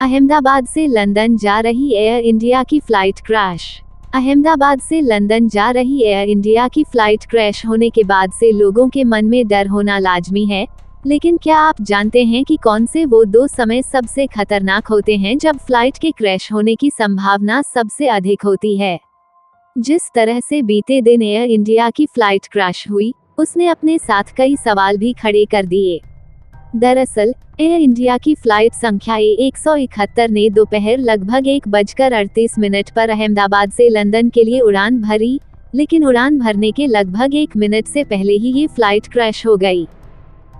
अहमदाबाद से लंदन जा रही एयर इंडिया की फ्लाइट क्रैश। अहमदाबाद से लंदन जा रही एयर इंडिया की फ्लाइट क्रैश होने के बाद से लोगों के मन में डर होना लाजमी है, लेकिन क्या आप जानते हैं कि कौन से वो दो समय सबसे खतरनाक होते हैं जब फ्लाइट के क्रैश होने की संभावना सबसे अधिक होती है। जिस तरह से बीते दिन एयर इंडिया की फ्लाइट क्रैश हुई, उसने अपने साथ कई सवाल भी खड़े कर दिए। दरअसल एयर इंडिया की फ्लाइट संख्या A171 ने दोपहर लगभग 1:38 पर अहमदाबाद से लंदन के लिए उड़ान भरी, लेकिन उड़ान भरने के लगभग 1 मिनट से पहले ही ये फ्लाइट क्रैश हो गई।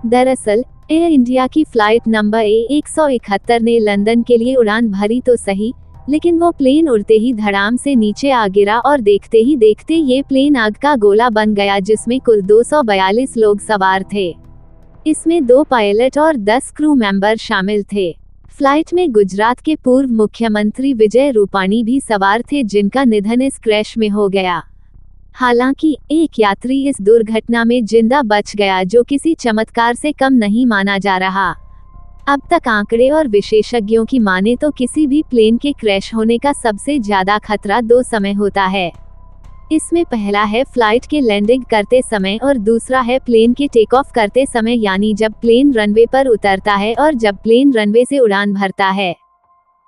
दरअसल एयर इंडिया की फ्लाइट नंबर A171 ने लंदन के लिए उड़ान भरी तो सही, लेकिन वो प्लेन उड़ते ही धड़ाम से नीचे आ गिरा और देखते ही देखते ये प्लेन आग का गोला बन गया, जिसमें कुल 242 लोग सवार थे। इसमें 2 पायलट और 10 क्रू मेंबर शामिल थे। फ्लाइट में गुजरात के पूर्व मुख्यमंत्री विजय रूपाणी भी सवार थे, जिनका निधन इस क्रैश में हो गया। हालांकि एक यात्री इस दुर्घटना में जिंदा बच गया, जो किसी चमत्कार से कम नहीं माना जा रहा। अब तक आंकड़े और विशेषज्ञों की माने तो किसी भी प्लेन के क्रैश होने का सबसे ज्यादा खतरा 2 समय होता है। इसमें पहला है फ्लाइट के लैंडिंग करते समय और दूसरा है प्लेन के टेक ऑफ करते समय, यानी जब प्लेन रनवे पर उतरता है और जब प्लेन रनवे से उड़ान भरता है।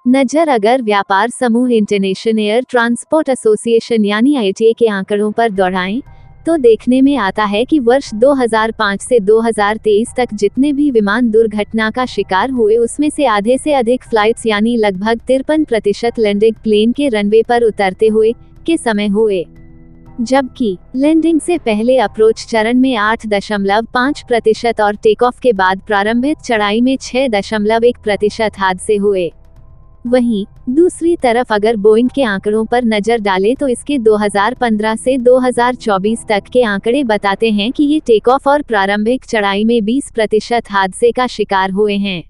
नजर अगर व्यापार समूह इंटरनेशनल एयर ट्रांसपोर्ट एसोसिएशन यानी ITA के आंकड़ों पर दौड़ाएं, तो देखने में आता है कि वर्ष 2005 से 2023 तक जितने भी विमान दुर्घटना का शिकार हुए, उसमें से आधे से अधिक फ्लाइट्स यानी लगभग 53% लैंडिंग प्लेन के रनवे पर उतरते हुए के समय हुए, जबकि लैंडिंग से पहले अप्रोच चरण में 8.5% और टेक ऑफ के बाद प्रारंभिक चढ़ाई में 6.1% हादसे हुए। वहीं दूसरी तरफ अगर बोइंग के आंकड़ों पर नजर डालें तो इसके 2015 से 2024 तक के आंकड़े बताते हैं कि ये टेक ऑफ और प्रारंभिक चढ़ाई में 20% हादसे का शिकार हुए हैं।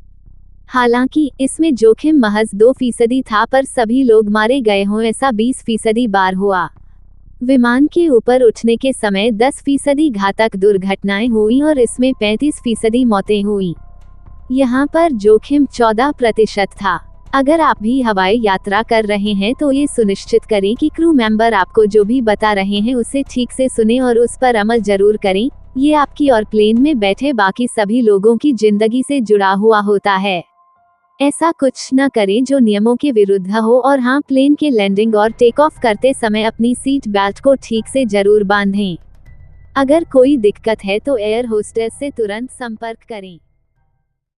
हालांकि इसमें जोखिम महज 2% था, पर सभी लोग मारे गए हों ऐसा 20% बार हुआ। विमान के ऊपर उठने के समय 10% घातक दुर्घटनाएं हुई और इसमें 35% मौतें हुई। यहाँ पर जोखिम 14% था। अगर आप भी हवाई यात्रा कर रहे हैं तो ये सुनिश्चित करें कि क्रू मेंबर आपको जो भी बता रहे हैं उसे ठीक से सुने और उस पर अमल जरूर करें। ये आपकी और प्लेन में बैठे बाकी सभी लोगों की जिंदगी से जुड़ा हुआ होता है। ऐसा कुछ न करें जो नियमों के विरुद्ध हो, और हाँ, प्लेन के लैंडिंग और टेक ऑफ करते समय अपनी सीट बेल्ट को ठीक से जरूर बांधें। अगर कोई दिक्कत है तो एयर होस्टेस से तुरंत संपर्क करें।